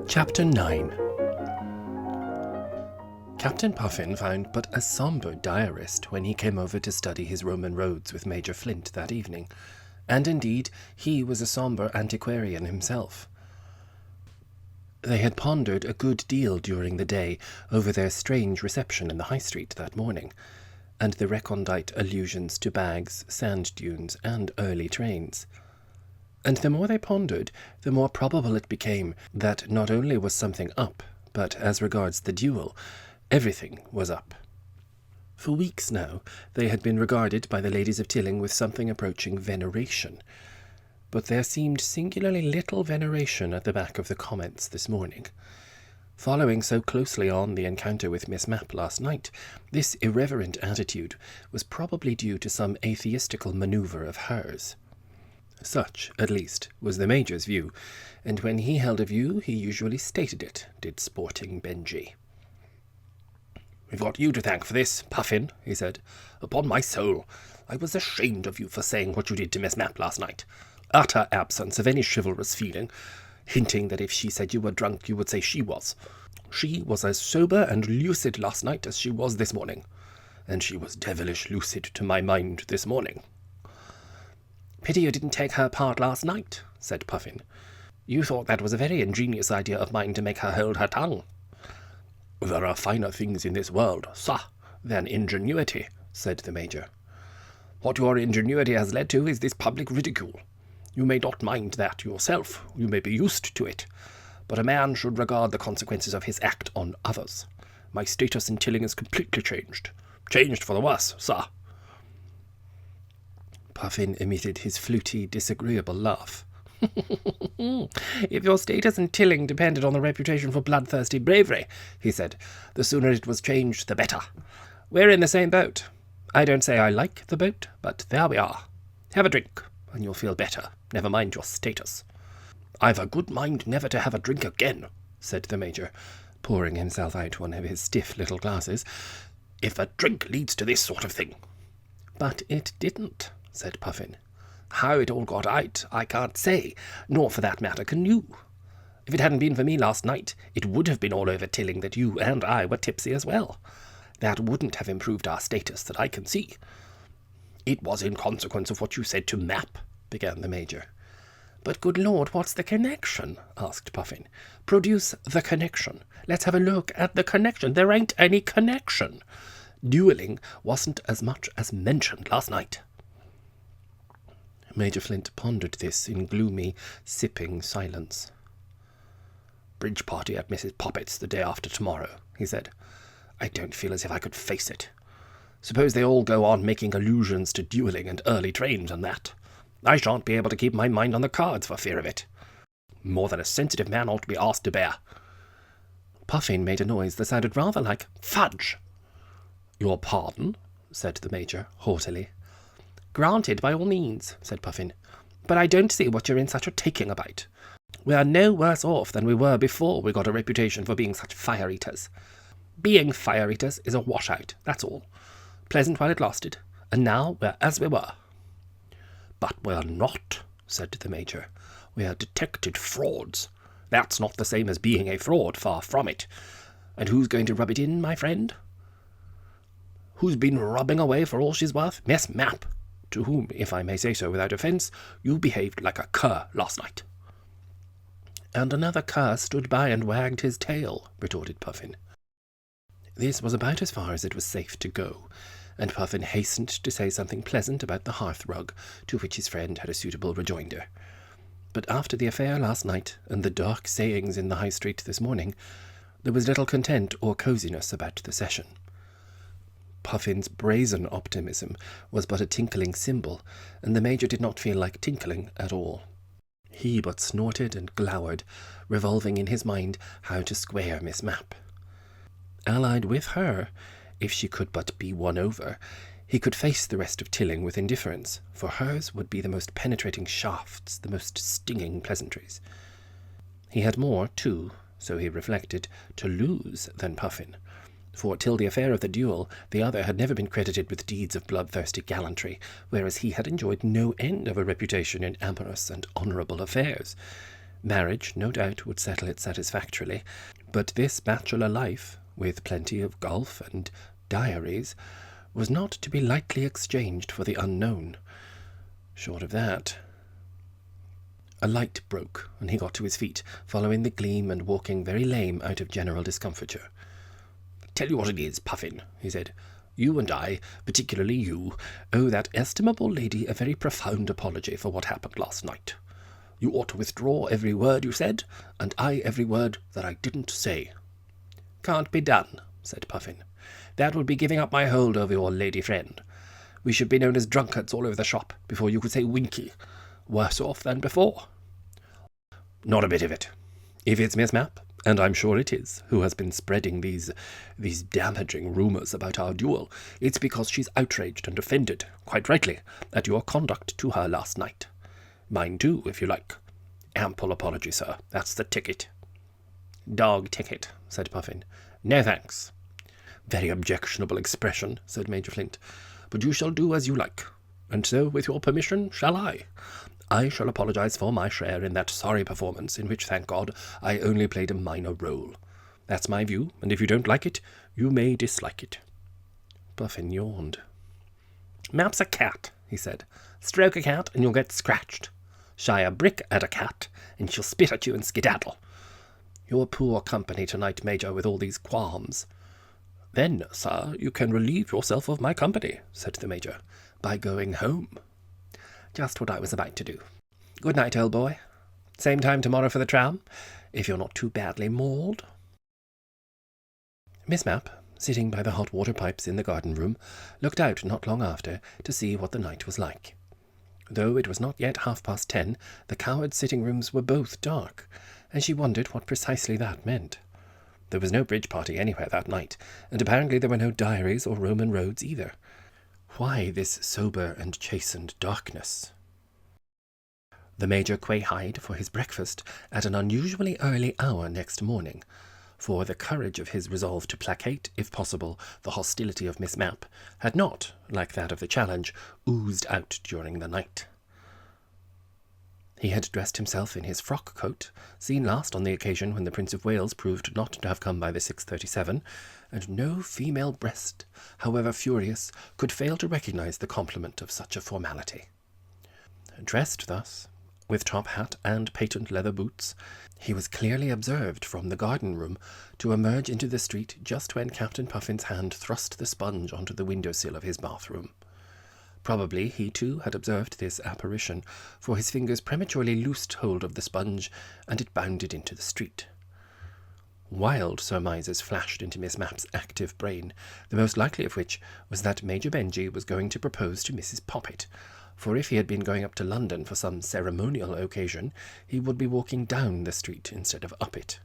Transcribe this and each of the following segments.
Chapter 9. Captain Puffin found but a sombre diarist when he came over to study his Roman roads with Major Flint that evening, and indeed he was a sombre antiquarian himself. They had pondered a good deal during the day over their strange reception in the High Street that morning, and the recondite allusions to bags, sand dunes, and early trains. And the more they pondered, the more probable it became that not only was something up, but as regards the duel, everything was up. For weeks now, they had been regarded by the ladies of Tilling with something approaching veneration, but there seemed singularly little veneration at the back of the comments this morning. Following so closely on the encounter with Miss Mapp last night, this irreverent attitude was probably due to some atheistical manoeuvre of hers. Such, at least, was the Major's view, and when he held a view he usually stated it, did sporting Benjy. "We've got you to thank for this, Puffin," he said. "Upon my soul, I was ashamed of you for saying what you did to Miss Mapp last night. Utter absence of any chivalrous feeling, hinting that if she said you were drunk you would say she was. She was as sober and lucid last night as she was this morning, and she was devilish lucid to my mind this morning." "Pity you didn't take her part last night," said Puffin. "You thought that was a very ingenious idea of mine to make her hold her tongue." "There are finer things in this world, sir, than ingenuity," said the Major. "What your ingenuity has led to is this public ridicule. You may not mind that yourself, you may be used to it, but a man should regard the consequences of his act on others. My status in Tilling is completely changed. Changed for the worse, sir." Puffin emitted his fluty, disagreeable laugh. "If your status in Tilling depended on the reputation for bloodthirsty bravery," he said, "the sooner it was changed, the better. We're in the same boat. I don't say I like the boat, but there we are. Have a drink, and you'll feel better. Never mind your status." "I've a good mind never to have a drink again," said the Major, pouring himself out one of his stiff little glasses, "if a drink leads to this sort of thing." "But it didn't," said Puffin. "How it all got out, I can't say, nor for that matter can you. If it hadn't been for me last night, it would have been all over Tilling that you and I were tipsy as well. That wouldn't have improved our status that I can see." "It was in consequence of what you said to Mapp," began the Major. "But good Lord, what's the connection?" asked Puffin. "Produce the connection. Let's have a look at the connection. There ain't any connection. Duelling wasn't as much as mentioned last night." Major Flint pondered this in gloomy, sipping silence. "Bridge party at Mrs. Poppet's the day after tomorrow," he said. "I don't feel as if I could face it. Suppose they all go on making allusions to duelling and early trains and that. I shan't be able to keep my mind on the cards for fear of it. More than a sensitive man ought to be asked to bear." Puffin made a noise that sounded rather like fudge. "Your pardon?" said the Major, haughtily. "Granted, by all means," said Puffin. "But I don't see what you're in such a taking about. We are no worse off than we were before we got a reputation for being such fire-eaters. Being fire-eaters is a washout, that's all. Pleasant while it lasted, and now we're as we were." "But we're not," said the Major. "We're detected frauds. That's not the same as being a fraud, far from it. And who's going to rub it in, my friend? Who's been rubbing away for all she's worth? Miss Mapp, to whom, if I may say so without offence, you behaved like a cur last night." "And another cur stood by and wagged his tail," retorted Puffin. This was about as far as it was safe to go, and Puffin hastened to say something pleasant about the hearth-rug, to which his friend had a suitable rejoinder. But after the affair last night, and the dark sayings in the High Street this morning, there was little content or cosiness about the session. Puffin's brazen optimism was but a tinkling cymbal, and the Major did not feel like tinkling at all. He but snorted and glowered, revolving in his mind how to square Miss Mapp. Allied with her, if she could but be won over, he could face the rest of Tilling with indifference, for hers would be the most penetrating shafts, the most stinging pleasantries. He had more, too, so he reflected, to lose than Puffin, for till the affair of the duel, the other had never been credited with deeds of bloodthirsty gallantry, whereas he had enjoyed no end of a reputation in amorous and honourable affairs. Marriage, no doubt, would settle it satisfactorily, but this bachelor life, with plenty of golf and diaries, was not to be lightly exchanged for the unknown. Short of that... A light broke, and he got to his feet, following the gleam and walking very lame out of general discomfiture. "Tell you what it is, Puffin," he said. "You and I, particularly you, owe that estimable lady a very profound apology for what happened last night. You ought to withdraw every word you said, and I every word that I didn't say." "Can't be done," said Puffin. "That would be giving up my hold over your lady friend. We should be known as drunkards all over the shop before you could say winky. Worse off than before." "Not a bit of it. If it's Miss Mapp, and I'm sure it is, who has been spreading these damaging rumours about our duel, it's because she's outraged and offended, quite rightly, at your conduct to her last night. Mine too, if you like. Ample apology, sir. That's the ticket." "Dog ticket," said Puffin. "No thanks." "Very objectionable expression," said Major Flint. "But you shall do as you like. And so, with your permission, shall I? I shall apologise for my share in that sorry performance, in which, thank God, I only played a minor role. That's my view, and if you don't like it, you may dislike it." Puffin yawned. "Mapp's a cat," he said. "Stroke a cat, and you'll get scratched. Shy a brick at a cat, and she'll spit at you and skedaddle. You're poor company tonight, Major, with all these qualms." "Then, sir, you can relieve yourself of my company," said the Major, "by going home." "Just what I was about to do. Good night, old boy. Same time tomorrow for the tram, if you're not too badly mauled." Miss Mapp, sitting by the hot water pipes in the garden room, looked out not long after to see what the night was like. Though it was not yet 10:30, the coward sitting rooms were both dark, and she wondered what precisely that meant. There was no bridge party anywhere that night, and apparently there were no diaries or Roman roads either. Why this sober and chastened darkness? The Major quay-hied for his breakfast at an unusually early hour next morning, for the courage of his resolve to placate, if possible, the hostility of Miss Mapp had not, like that of the challenge, oozed out during the night. He had dressed himself in his frock coat, seen last on the occasion when the Prince of Wales proved not to have come by the 6:37, and no female breast, however furious, could fail to recognise the compliment of such a formality. Dressed thus, with top hat and patent leather boots, he was clearly observed from the garden-room to emerge into the street just when Captain Puffin's hand thrust the sponge onto the window-sill of his bathroom. Probably he too had observed this apparition, for his fingers prematurely loosed hold of the sponge, and it bounded into the street. Wild surmises flashed into Miss Mapp's active brain, the most likely of which was that Major Benjy was going to propose to Mrs. Poppet, for if he had been going up to London for some ceremonial occasion, he would be walking down the street instead of up it.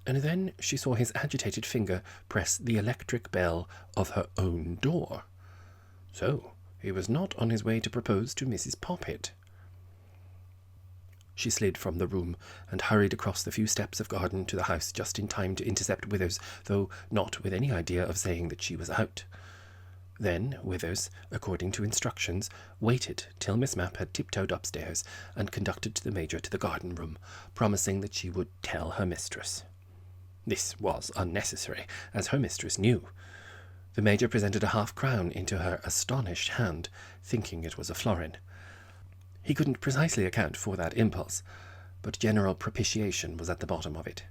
And then she saw his agitated finger press the electric bell of her own door. So he was not on his way to propose to Mrs. Poppet. She slid from the room and hurried across the few steps of garden to the house just in time to intercept Withers, though not with any idea of saying that she was out. Then Withers, according to instructions, waited till Miss Mapp had tiptoed upstairs and conducted the Major to the garden-room, promising that she would tell her mistress. This was unnecessary, as her mistress knew. The Major presented a half-crown into her astonished hand, thinking it was a florin. He couldn't precisely account for that impulse, but general propitiation was at the bottom of it.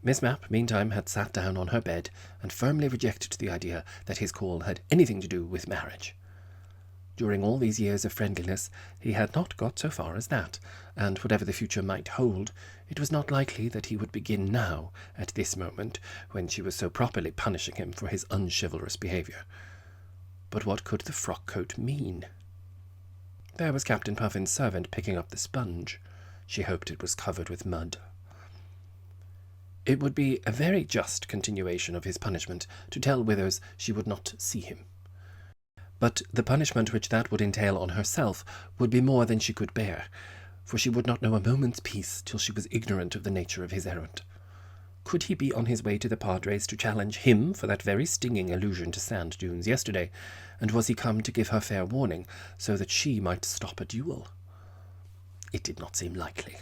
Miss Mapp, meantime, had sat down on her bed and firmly rejected the idea that his call had anything to do with marriage. During all these years of friendliness, he had not got so far as that, and whatever the future might hold, it was not likely that he would begin now, at this moment, when she was so properly punishing him for his unchivalrous behaviour. But what could the frock-coat mean? There was Captain Puffin's servant picking up the sponge. She hoped it was covered with mud. It would be a very just continuation of his punishment to tell Withers she would not see him. But the punishment which that would entail on herself would be more than she could bear, for she would not know a moment's peace till she was ignorant of the nature of his errand. Could he be on his way to the Padres to challenge him for that very stinging allusion to sand dunes yesterday, and was he come to give her fair warning, so that she might stop a duel? It did not seem likely.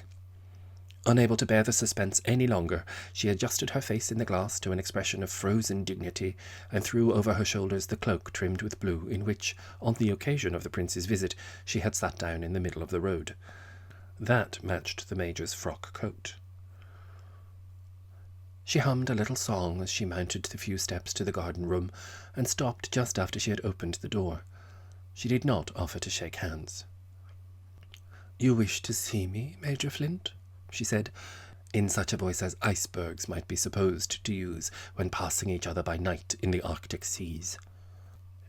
Unable to bear the suspense any longer, she adjusted her face in the glass to an expression of frozen dignity, and threw over her shoulders the cloak trimmed with blue in which, on the occasion of the prince's visit, she had sat down in the middle of the road. That matched the Major's frock coat. She hummed a little song as she mounted the few steps to the garden room, and stopped just after she had opened the door. She did not offer to shake hands. "You wish to see me, Major Flint?" she said, in such a voice as icebergs might be supposed to use when passing each other by night in the Arctic seas.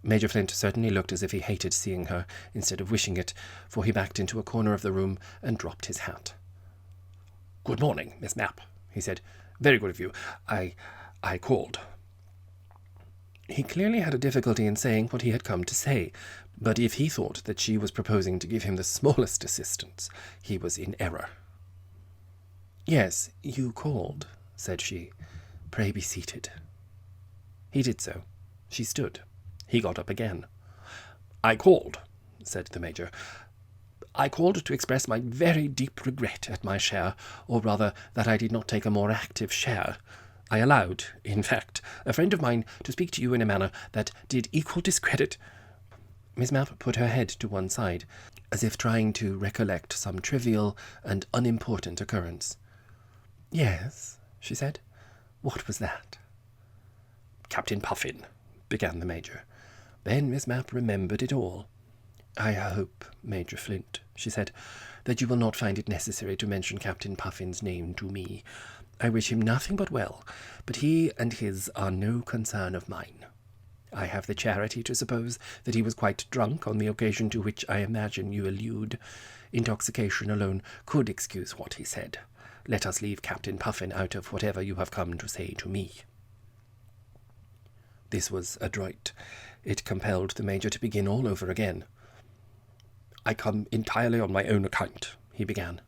Major Flint certainly looked as if he hated seeing her instead of wishing it, for he backed into a corner of the room and dropped his hat. "Good morning, Miss Mapp," he said. "Very good of you. I called." He clearly had a difficulty in saying what he had come to say, but if he thought that she was proposing to give him the smallest assistance, he was in error. "Yes, you called," said she. "Pray be seated." He did so. She stood. He got up again. "I called," said the Major. "I called to express my very deep regret at my share, or rather that I did not take a more active share. I allowed, in fact, a friend of mine to speak to you in a manner that did equal discredit—" Miss Mapp put her head to one side, as if trying to recollect some trivial and unimportant occurrence. "Yes," she said. "What was that?" "Captain Puffin," began the Major. Then Miss Mapp remembered it all. "I hope, Major Flint," she said, "that you will not find it necessary to mention Captain Puffin's name to me. I wish him nothing but well, but he and his are no concern of mine. I have the charity to suppose that he was quite drunk on the occasion to which I imagine you allude. Intoxication alone could excuse what he said. Let us leave Captain Puffin out of whatever you have come to say to me." This was adroit. It compelled the Major to begin all over again. "I come entirely on my own account," he began.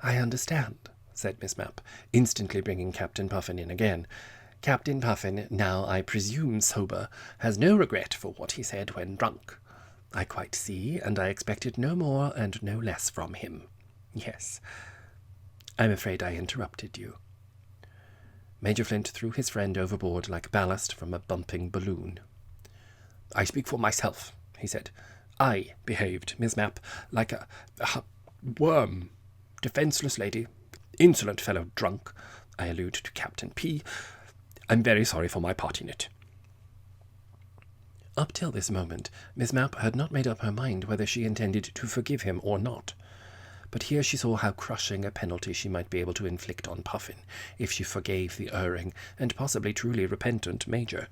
"I understand," said Miss Mapp, instantly bringing Captain Puffin in again. "Captain Puffin, now I presume sober, has no regret for what he said when drunk. I quite see, and I expected no more and no less from him. Yes. I'm afraid I interrupted you." Major Flint threw his friend overboard like ballast from a bumping balloon. "I speak for myself," he said. "I behaved, Miss Mapp, like a worm. Defenceless lady. Insolent fellow drunk. I allude to Captain P. I'm very sorry for my part in it." Up till this moment, Miss Mapp had not made up her mind whether she intended to forgive him or not. But here she saw how crushing a penalty she might be able to inflict on Puffin if she forgave the erring and possibly truly repentant Major.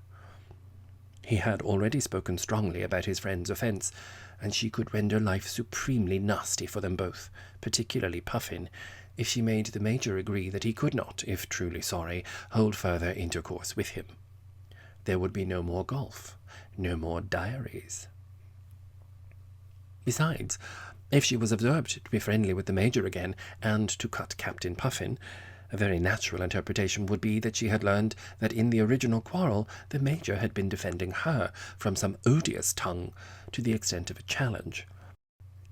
He had already spoken strongly about his friend's offence, and she could render life supremely nasty for them both, particularly Puffin, if she made the Major agree that he could not, if truly sorry, hold further intercourse with him. There would be no more golf, no more diaries. Besides, if she was observed to be friendly with the Major again, and to cut Captain Puffin, a very natural interpretation would be that she had learned that in the original quarrel the Major had been defending her from some odious tongue to the extent of a challenge,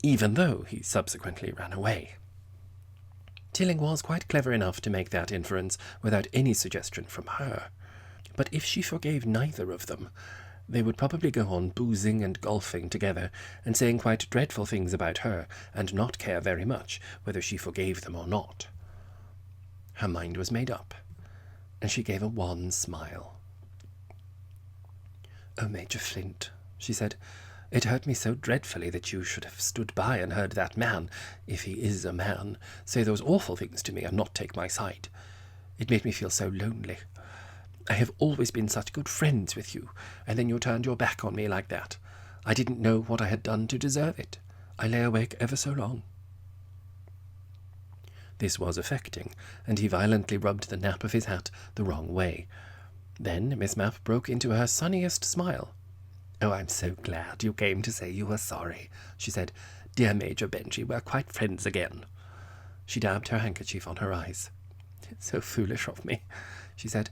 even though he subsequently ran away. Tilling was quite clever enough to make that inference without any suggestion from her. But if she forgave neither of them, they would probably go on boozing and golfing together, and saying quite dreadful things about her, and not care very much whether she forgave them or not. Her mind was made up, and she gave a wan smile. "Oh, Major Flint," she said, "it hurt me so dreadfully that you should have stood by and heard that man, if he is a man, say those awful things to me and not take my side. It made me feel so lonely. I have always been such good friends with you, and then you turned your back on me like that. I didn't know what I had done to deserve it. I lay awake ever so long." This was affecting, and he violently rubbed the nap of his hat the wrong way. Then Miss Mapp broke into her sunniest smile. "Oh, I'm so glad you came to say you were sorry," she said. "Dear Major Benjy, we're quite friends again." She dabbed her handkerchief on her eyes. "So foolish of me," she said.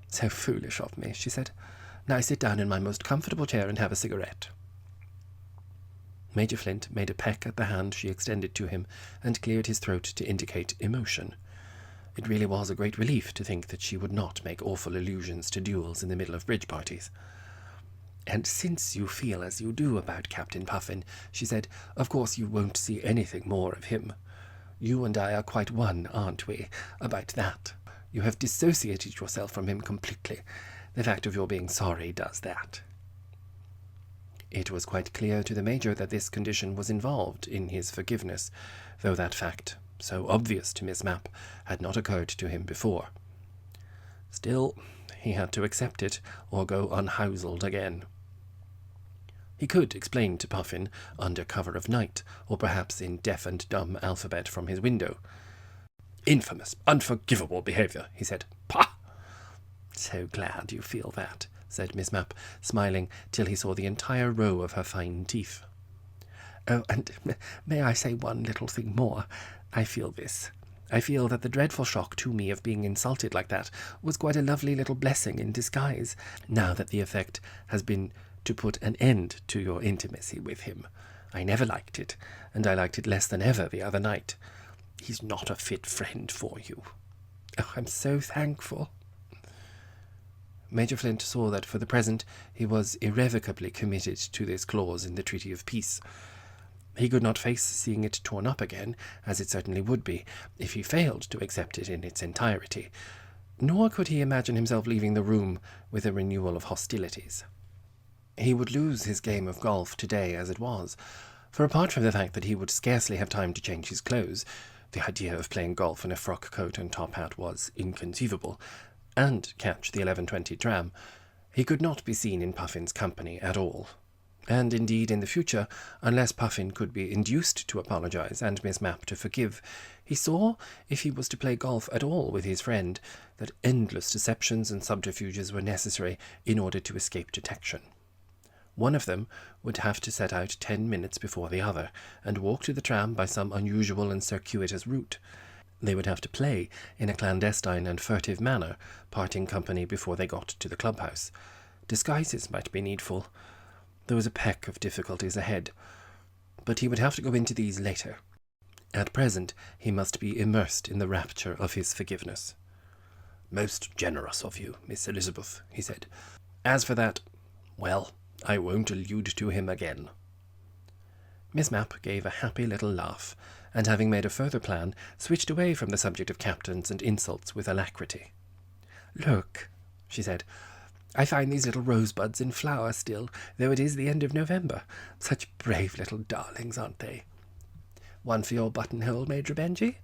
"So foolish of me," she said. "Now sit down in my most comfortable chair and have a cigarette." Major Flint made a peck at the hand she extended to him and cleared his throat to indicate emotion. It really was a great relief to think that she would not make awful allusions to duels in the middle of bridge parties. "And since you feel as you do about Captain Puffin," she said, "of course you won't see anything more of him. You and I are quite one, aren't we, about that? You have dissociated yourself from him completely. The fact of your being sorry does that." It was quite clear to the Major that this condition was involved in his forgiveness, though that fact, so obvious to Miss Mapp, had not occurred to him before. Still, he had to accept it, or go unhouselled again. He could explain to Puffin under cover of night, or perhaps in deaf and dumb alphabet from his window. "Infamous, unforgivable behaviour," he said. "Pah!" "So glad you feel that," said Miss Mapp, smiling till he saw the entire row of her fine teeth. "Oh, and may I say one little thing more? I feel this. I feel that the dreadful shock to me of being insulted like that was quite a lovely little blessing in disguise, now that the effect has been to put an end to your intimacy with him. I never liked it, and I liked it less than ever the other night. He's not a fit friend for you. Oh, I'm so thankful." Major Flint saw that for the present he was irrevocably committed to this clause in the Treaty of Peace. He could not face seeing it torn up again, as it certainly would be, if he failed to accept it in its entirety, nor could he imagine himself leaving the room with a renewal of hostilities. He would lose his game of golf today as it was, for apart from the fact that he would scarcely have time to change his clothes, the idea of playing golf in a frock coat and top hat was inconceivable, and catch the 11:20 tram, he could not be seen in Puffin's company at all. And indeed, in the future, unless Puffin could be induced to apologize and Miss Mapp to forgive, he saw, if he was to play golf at all with his friend, that endless deceptions and subterfuges were necessary in order to escape detection. One of them would have to set out 10 minutes before the other, and walk to the tram by some unusual and circuitous route. They would have to play in a clandestine and furtive manner, parting company before they got to the clubhouse. Disguises might be needful. There was a peck of difficulties ahead, but he would have to go into these later. At present he must be immersed in the rapture of his forgiveness. "Most generous of you, Miss Elizabeth," he said. "As for that, well, I won't allude to him again." Miss Mapp gave a happy little laugh, and having made a further plan, switched away from the subject of captains and insults with alacrity. "Look," she said, "I find these little rosebuds in flower still, though it is the end of November. Such brave little darlings, aren't they? One for your buttonhole, Major Benjy?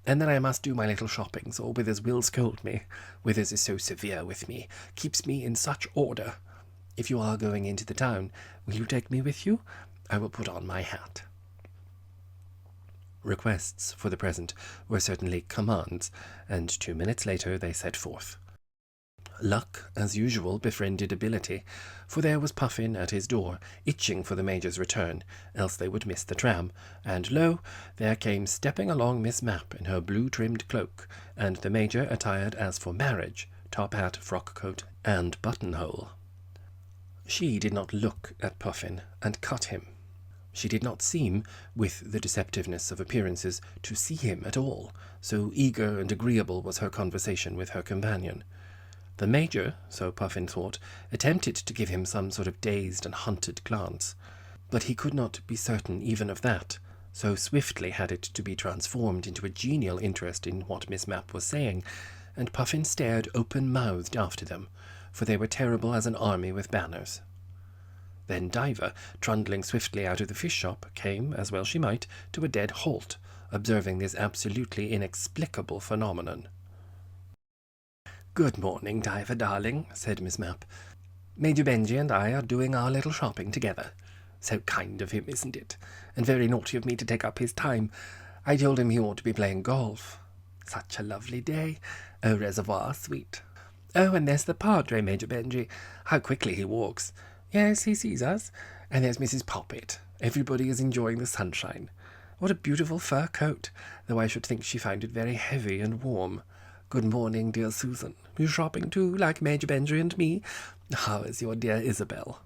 And then I must do my little shoppings, or Withers will scold me. Withers is so severe with me, keeps me in such order. If you are going into the town, will you take me with you? I will put on my hat." Requests, for the present, were certainly commands, and 2 minutes later they set forth. Luck, as usual, befriended ability, for there was Puffin at his door, itching for the Major's return, else they would miss the tram, and lo, there came stepping along Miss Mapp in her blue-trimmed cloak, and the Major attired as for marriage, top hat, frock coat, and buttonhole. She did not look at Puffin, and cut him. She did not seem, with the deceptiveness of appearances, to see him at all, so eager and agreeable was her conversation with her companion. The Major, so Puffin thought, attempted to give him some sort of dazed and hunted glance, but he could not be certain even of that, so swiftly had it to be transformed into a genial interest in what Miss Mapp was saying, and Puffin stared open-mouthed after them, for they were terrible as an army with banners. Then Diva, trundling swiftly out of the fish shop, came, as well she might, to a dead halt, observing this absolutely inexplicable phenomenon. "Good morning, Diva, darling," said Miss Mapp. "Major Benjy and I are doing our little shopping together. So kind of him, isn't it? And very naughty of me to take up his time. I told him he ought to be playing golf. Such a lovely day. Au reservoir, sweet. Oh, and there's the Padre, Major Benjy. How quickly he walks. Yes, he sees us. And there's Mrs. Poppet. Everybody is enjoying the sunshine. What a beautiful fur coat, though I should think she found it very heavy and warm. Good morning, dear Susan. You shopping too, like Major Benjy and me? How is your dear Isabel?"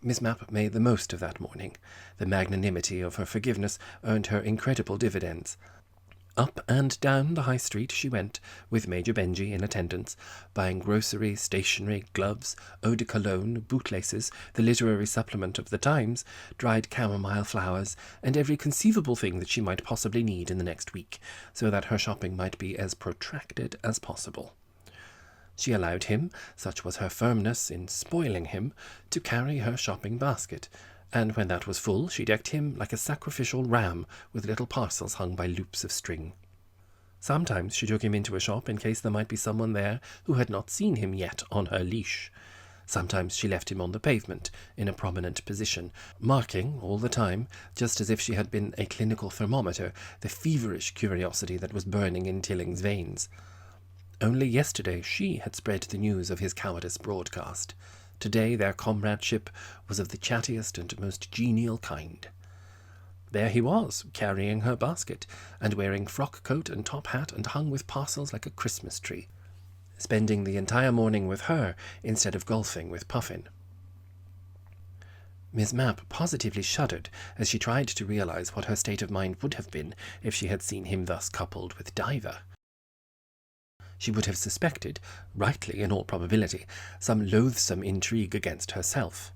Miss Mapp made the most of that morning. The magnanimity of her forgiveness earned her incredible dividends. Up and down the high street she went, with Major Benjy in attendance, buying grocery, stationery, gloves, eau de cologne, bootlaces, the literary supplement of the Times, dried chamomile flowers, and every conceivable thing that she might possibly need in the next week, so that her shopping might be as protracted as possible. She allowed him, such was her firmness in spoiling him, to carry her shopping basket, and when that was full she decked him like a sacrificial ram with little parcels hung by loops of string. Sometimes she took him into a shop in case there might be someone there who had not seen him yet on her leash. Sometimes she left him on the pavement, in a prominent position, marking, all the time, just as if she had been a clinical thermometer, the feverish curiosity that was burning in Tilling's veins. Only yesterday she had spread the news of his cowardice broadcast. Today their comradeship was of the chattiest and most genial kind. There he was, carrying her basket, and wearing frock coat and top hat and hung with parcels like a Christmas tree, spending the entire morning with her instead of golfing with Puffin. Miss Mapp positively shuddered as she tried to realize what her state of mind would have been if she had seen him thus coupled with Diva. She would have suspected, rightly in all probability, some loathsome intrigue against herself.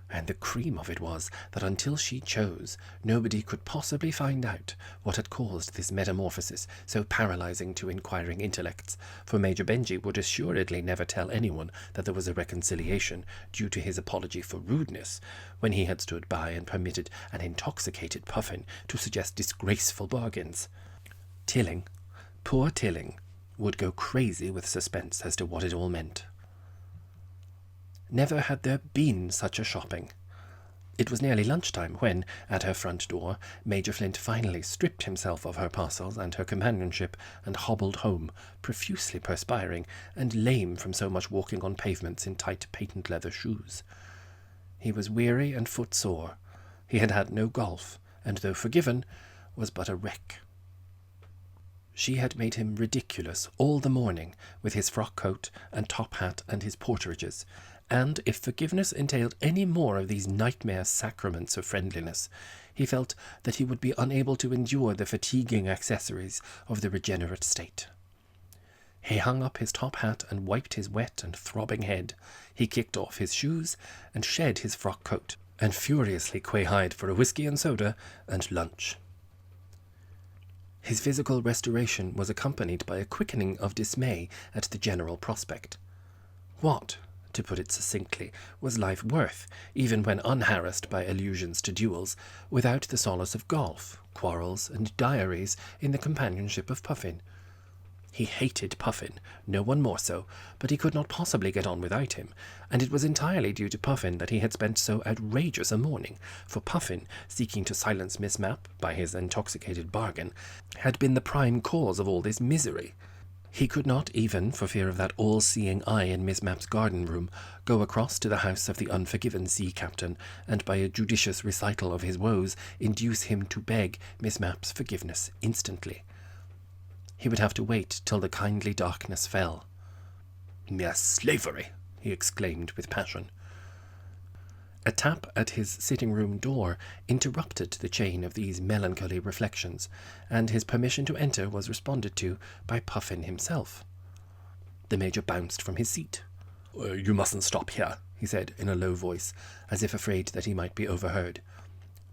And the cream of it was that until she chose, nobody could possibly find out what had caused this metamorphosis so paralyzing to inquiring intellects, for Major Benjy would assuredly never tell anyone that there was a reconciliation due to his apology for rudeness, when he had stood by and permitted an intoxicated Puffin to suggest disgraceful bargains. Tilling, poor Tilling, would go crazy with suspense as to what it all meant. Never had there been such a shopping. It was nearly lunchtime when, at her front door, Major Flint finally stripped himself of her parcels and her companionship and hobbled home, profusely perspiring and lame from so much walking on pavements in tight patent leather shoes. He was weary and footsore. He had had no golf, and though forgiven, was but a wreck. She had made him ridiculous all the morning with his frock coat and top hat and his porterages, and if forgiveness entailed any more of these nightmare sacraments of friendliness, he felt that he would be unable to endure the fatiguing accessories of the regenerate state. He hung up his top hat and wiped his wet and throbbing head. He kicked off his shoes and shed his frock coat, and furiously quay-hied for a whisky and soda and lunch. His physical restoration was accompanied by a quickening of dismay at the general prospect. What, to put it succinctly, was life worth, even when unharassed by allusions to duels, without the solace of golf, quarrels, and diaries in the companionship of Puffin? He hated Puffin, no one more so, but he could not possibly get on without him, and it was entirely due to Puffin that he had spent so outrageous a morning, for Puffin, seeking to silence Miss Mapp by his intoxicated bargain, had been the prime cause of all this misery. He could not even, for fear of that all-seeing eye in Miss Mapp's garden-room, go across to the house of the unforgiven sea captain, and by a judicious recital of his woes induce him to beg Miss Mapp's forgiveness instantly. He would have to wait till the kindly darkness fell. "Mere slavery!" he exclaimed with passion. A tap at his sitting-room door interrupted the chain of these melancholy reflections, and his permission to enter was responded to by Puffin himself. The Major bounced from his seat. "You mustn't stop here," he said in a low voice, as if afraid that he might be overheard.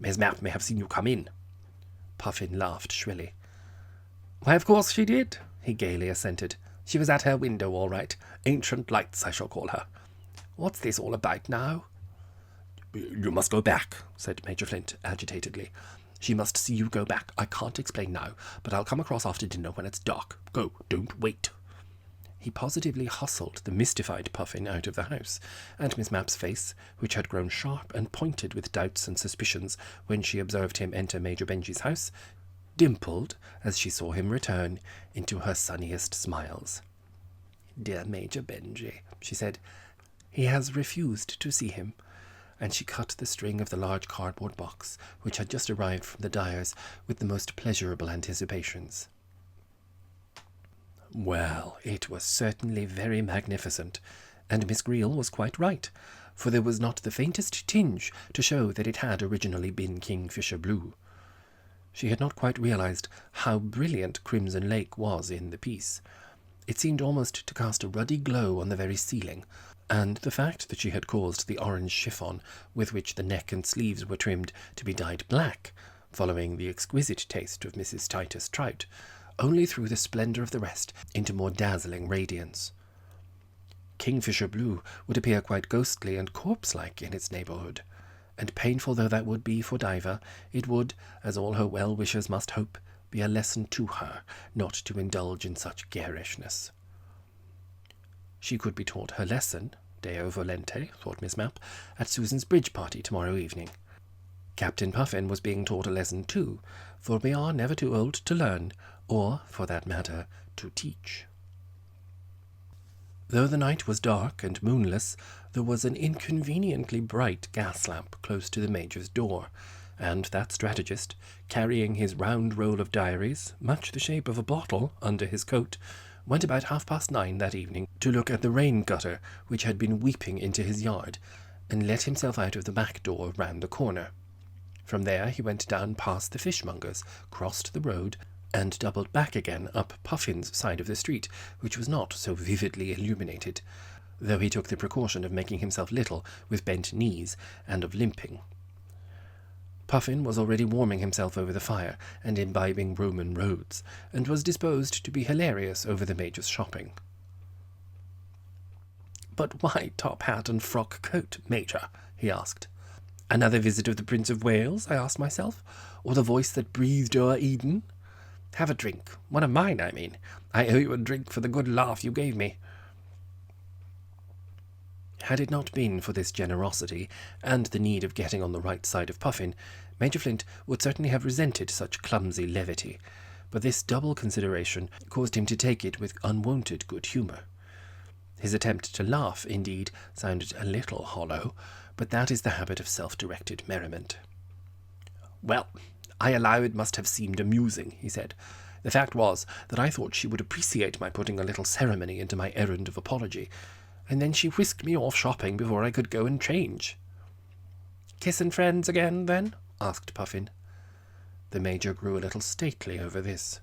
"Miss Mapp may have seen you come in." Puffin laughed shrilly. "Why, of course she did," he gaily assented. "She was at her window, all right. Ancient Lights, I shall call her. What's this all about now?" "You must go back," said Major Flint agitatedly. "She must see you go back. I can't explain now, but I'll come across after dinner when it's dark. Go, don't wait." He positively hustled the mystified Puffin out of the house, and Miss Mapp's face, which had grown sharp and pointed with doubts and suspicions when she observed him enter Major Benjy's house, dimpled as she saw him return into her sunniest smiles. "Dear Major Benjy," she said, "he has refused to see him," and she cut the string of the large cardboard box, which had just arrived from the dyer's, with the most pleasurable anticipations. Well, it was certainly very magnificent, and Miss Greele was quite right, for there was not the faintest tinge to show that it had originally been Kingfisher blue. She had not quite realized how brilliant Crimson Lake was in the piece. It seemed almost to cast a ruddy glow on the very ceiling, and the fact that she had caused the orange chiffon with which the neck and sleeves were trimmed to be dyed black, following the exquisite taste of Mrs. Titus Trout, only threw the splendour of the rest into more dazzling radiance. Kingfisher blue would appear quite ghostly and corpse-like in its neighbourhood, and painful though that would be for Diva, it would, as all her well-wishers must hope, be a lesson to her not to indulge in such garishness. She could be taught her lesson, Deo volente, thought Miss Mapp, at Susan's bridge party tomorrow evening. Captain Puffin was being taught a lesson too, for we are never too old to learn, or, for that matter, to teach. Though the night was dark and moonless, there was an inconveniently bright gas lamp close to the Major's door, and that strategist, carrying his round roll of diaries, much the shape of a bottle, under his coat, went about 9:30 that evening to look at the rain gutter which had been weeping into his yard, and let himself out of the back door round the corner. From there he went down past the fishmonger's, crossed the road, and doubled back again up Puffin's side of the street, which was not so vividly illuminated, though he took the precaution of making himself little with bent knees and of limping. Puffin was already warming himself over the fire and imbibing Roman roads, and was disposed to be hilarious over the Major's shopping. "But why top hat and frock coat, Major?" he asked. "Another visit of the Prince of Wales, I asked myself, or the voice that breathed o'er Eden? Have a drink. One of mine, I mean. I owe you a drink for the good laugh you gave me." Had it not been for this generosity, and the need of getting on the right side of Puffin, Major Flint would certainly have resented such clumsy levity, but this double consideration caused him to take it with unwonted good humour. His attempt to laugh, indeed, sounded a little hollow, but that is the habit of self-directed merriment. "Well, I allow it must have seemed amusing," he said. "The fact was that I thought she would appreciate my putting a little ceremony into my errand of apology, and then she whisked me off shopping before I could go and change." "Kissin' friends again, then?" asked Puffin. The Major grew a little stately over this.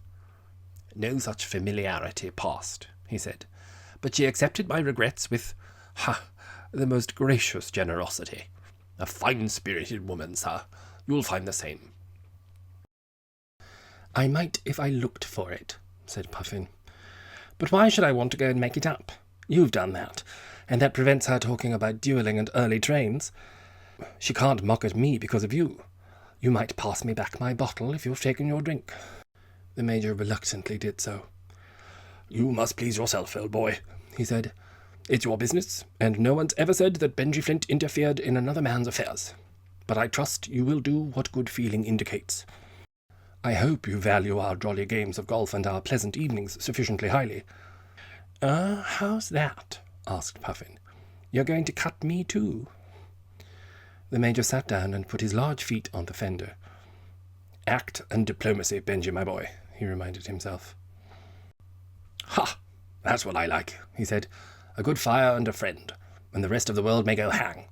"No such familiarity passed," he said, "but she accepted my regrets with, the most gracious generosity. A fine-spirited woman, sir. You'll find the same." "I might if I looked for it," said Puffin. "But why should I want to go and make it up? You've done that, and that prevents her talking about duelling and early trains. She can't mock at me because of you. You might pass me back my bottle if you've taken your drink." The Major reluctantly did so. "You must please yourself, old boy," he said. "It's your business, and no one's ever said that Benji Flint interfered in another man's affairs. But I trust you will do what good feeling indicates. I hope you value our jolly games of golf and our pleasant evenings sufficiently highly." How's that?" asked Puffin. "You're going to cut me too?" The Major sat down and put his large feet on the fender. "Act and diplomacy, Benji, my boy," he reminded himself. "Ha! That's what I like," he said. "A good fire and a friend, and the rest of the world may go hang.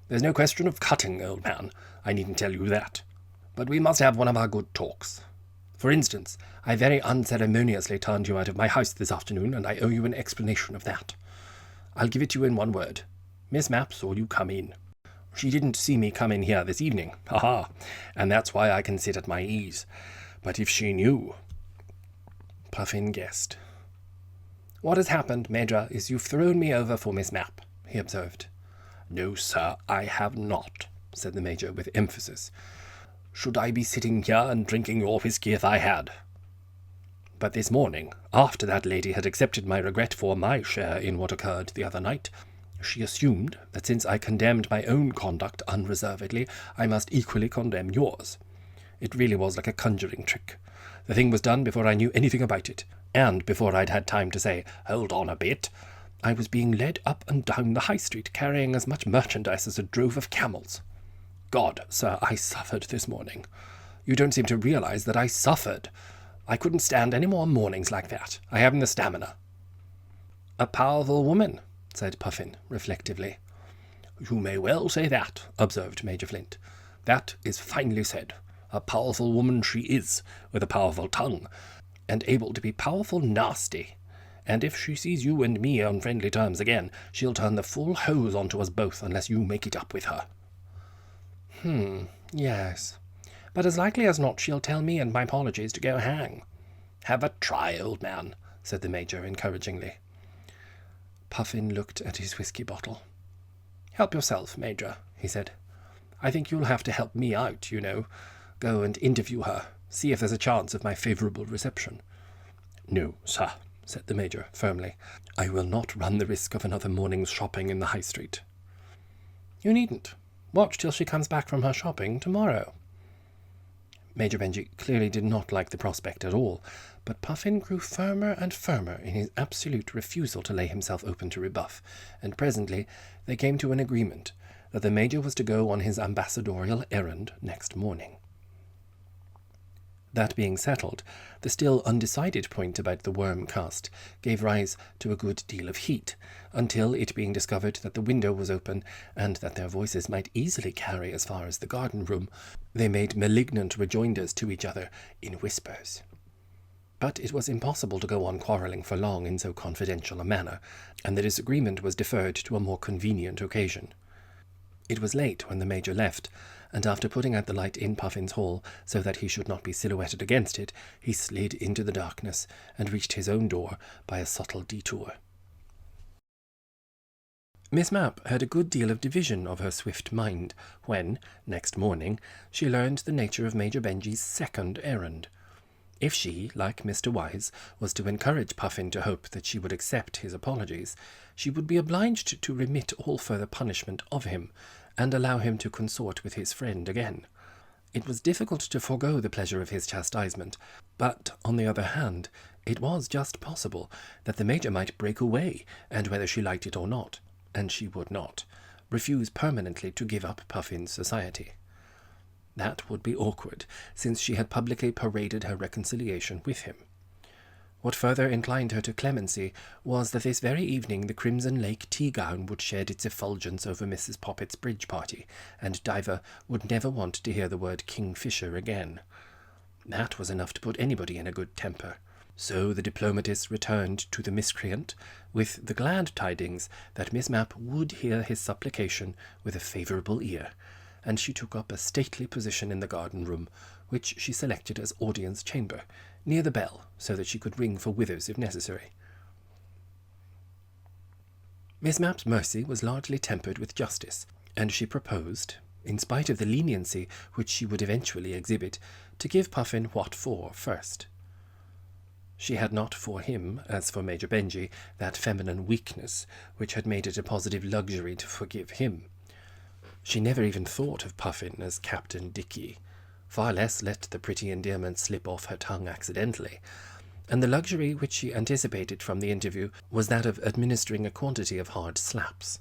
There's no question of cutting, old man, I needn't tell you that. But we must have one of our good talks. For instance, I very unceremoniously turned you out of my house this afternoon, and I owe you an explanation of that. I'll give it to you in one word. Miss Mapp saw you come in. She didn't see me come in here this evening, and that's why I can sit at my ease. But if she knew—" Puffin guessed. "What has happened, Major, is you've thrown me over for Miss Mapp," he observed. "No, sir, I have not," said the Major with emphasis. "Should I be sitting here and drinking your whisky if I had? But this morning, after that lady had accepted my regret for my share in what occurred the other night, she assumed that since I condemned my own conduct unreservedly, I must equally condemn yours. It really was like a conjuring trick. The thing was done before I knew anything about it, and before I'd had time to say, 'Hold on a bit.' I was being led up and down the high street, carrying as much merchandise as a drove of camels. God, sir, I suffered this morning. You don't seem to realize that I suffered. I couldn't stand any more mornings like that. I haven't the stamina." "A powerful woman," said Puffin reflectively. You may well say that, observed Major Flint. That is finely said. A powerful woman she is, with a powerful tongue, and able to be powerful nasty. And if she sees you and me on friendly terms again, she'll turn the full hose onto us both unless you make it up with her. Yes. But as likely as not she'll tell me and my apologies to go hang. Have a try, old man, said the Major encouragingly. Puffin looked at his whisky bottle. Help yourself, Major, he said. I think you'll have to help me out, you know. Go and interview her. See if there's a chance of my favourable reception. No, sir, said the Major firmly. I will not run the risk of another morning's shopping in the High Street. You needn't. Watch till she comes back from her shopping tomorrow. Major Benjy clearly did not like the prospect at all, but Puffin grew firmer and firmer in his absolute refusal to lay himself open to rebuff, and presently they came to an agreement that the Major was to go on his ambassadorial errand next morning. That being settled, the still undecided point about the worm cast gave rise to a good deal of heat, until it being discovered that the window was open, and that their voices might easily carry as far as the garden-room, they made malignant rejoinders to each other in whispers. But it was impossible to go on quarrelling for long in so confidential a manner, and the disagreement was deferred to a more convenient occasion. It was late when the Major left, and after putting out the light in Puffin's hall so that he should not be silhouetted against it, he slid into the darkness and reached his own door by a subtle detour. Miss Mapp had a good deal of division of her swift mind when, next morning, she learned the nature of Major Benjy's second errand. If she, like Mr. Wise, was to encourage Puffin to hope that she would accept his apologies, she would be obliged to remit all further punishment of him, and allow him to consort with his friend again. It was difficult to forego the pleasure of his chastisement, but, on the other hand, it was just possible that the Major might break away, and whether she liked it or not, and she would not, refuse permanently to give up Puffin's society. That would be awkward, since she had publicly paraded her reconciliation with him. What further inclined her to clemency was that this very evening the crimson lake tea-gown would shed its effulgence over Mrs. Poppet's bridge party, and Diva would never want to hear the word Kingfisher again. That was enough to put anybody in a good temper. So the diplomatist returned to the miscreant with the glad tidings that Miss Mapp would hear his supplication with a favourable ear, and she took up a stately position in the garden-room, which she selected as audience chamber, near the bell, so that she could ring for Withers if necessary. Miss Mapp's mercy was largely tempered with justice, and she proposed, in spite of the leniency which she would eventually exhibit, to give Puffin what for first. She had not for him, as for Major Benjy, that feminine weakness which had made it a positive luxury to forgive him. She never even thought of Puffin as Captain Dicky, far less let the pretty endearment slip off her tongue accidentally, and the luxury which she anticipated from the interview was that of administering a quantity of hard slaps.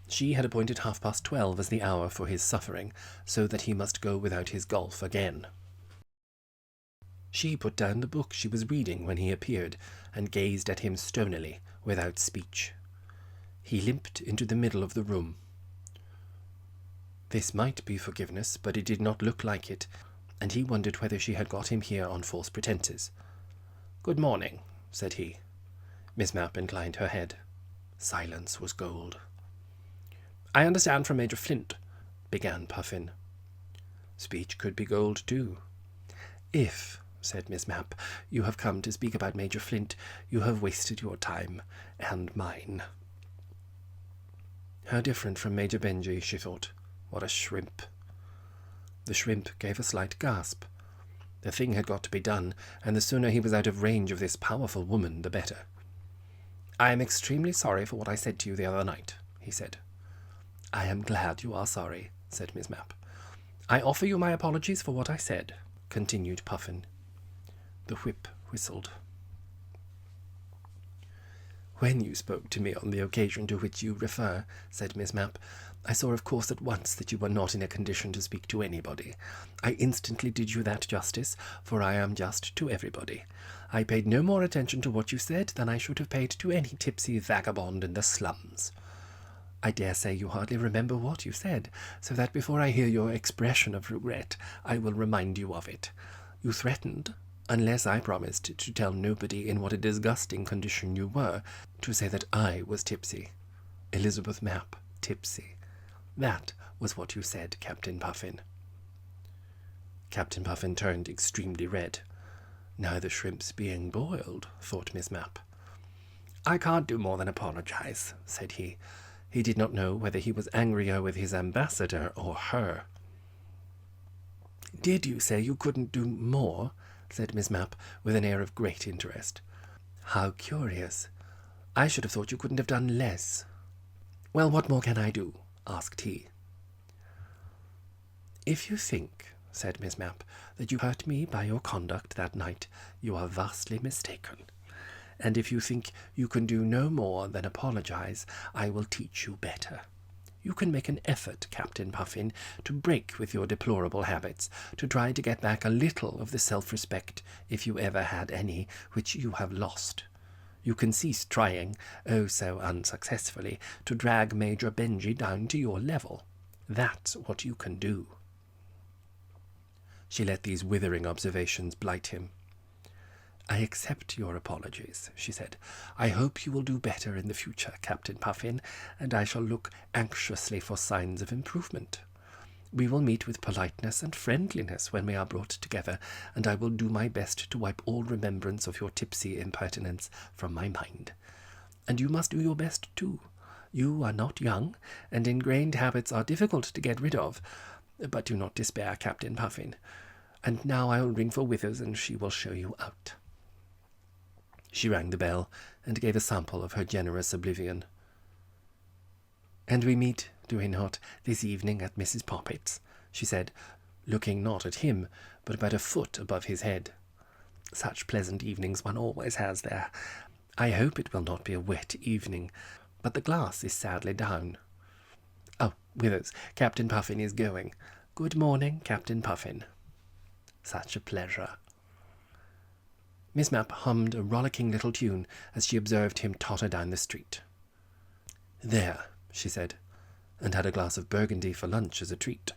She had appointed 12:30 as the hour for his suffering, so that he must go without his golf again. She put down the book she was reading when he appeared, and gazed at him stonily, without speech. He limped into the middle of the room. This might be forgiveness, but it did not look like it, and he wondered whether she had got him here on false pretences. "Good morning," said he. Miss Mapp inclined her head. Silence was gold. "I understand from Major Flint," began Puffin. Speech could be gold too. "If," said Miss Mapp, "you have come to speak about Major Flint, you have wasted your time, and mine." How different from Major Benjy, she thought. What a shrimp. The shrimp gave a slight gasp. The thing had got to be done, and the sooner he was out of range of this powerful woman, the better. "I am extremely sorry for what I said to you the other night," he said. "I am glad you are sorry," said Miss Mapp. "I offer you my apologies for what I said," continued Puffin. The whip whistled. "When you spoke to me on the occasion to which you refer," said Miss Mapp, "I saw of course at once that you were not in a condition to speak to anybody. I instantly did you that justice, for I am just to everybody. I paid no more attention to what you said than I should have paid to any tipsy vagabond in the slums. I dare say you hardly remember what you said, so that before I hear your expression of regret, I will remind you of it. You threatened, unless I promised to tell nobody in what a disgusting condition you were, to say that I was tipsy. Elizabeth Mapp, tipsy. That was what you said, Captain Puffin." Captain Puffin turned extremely red. "Now the shrimps being boiled," thought Miss Mapp. "I can't do more than apologize," said he. He did not know whether he was angrier with his ambassador or her. "Did you say you couldn't do more?" said Miss Mapp, with an air of great interest. "How curious. I should have thought you couldn't have done less." "Well, what more can I do?" asked he. "If you think," said Miss Mapp, "that you hurt me by your conduct that night, you are vastly mistaken. And if you think you can do no more than apologize, I will teach you better. You can make an effort, Captain Puffin, to break with your deplorable habits, to try to get back a little of the self-respect, if you ever had any, which you have lost. You can cease trying, oh so unsuccessfully, to drag Major Benjy down to your level. That's what you can do." She let these withering observations blight him. "I accept your apologies," she said. "I hope you will do better in the future, Captain Puffin, and I shall look anxiously for signs of improvement. We will meet with politeness and friendliness when we are brought together, and I will do my best to wipe all remembrance of your tipsy impertinence from my mind. And you must do your best too. You are not young, and ingrained habits are difficult to get rid of. But do not despair, Captain Puffin. And now I will ring for Withers, and she will show you out." She rang the bell, and gave a sample of her generous oblivion. "And we meet, do we not, this evening at Mrs. Poppit's?" she said, looking not at him, but about a foot above his head. "Such pleasant evenings one always has there. I hope it will not be a wet evening, but the glass is sadly down. Oh, Withers, Captain Puffin is going. Good morning, Captain Puffin." "Such a pleasure." Miss Mapp hummed a rollicking little tune as she observed him totter down the street. "There," she said, and had a glass of Burgundy for lunch as a treat.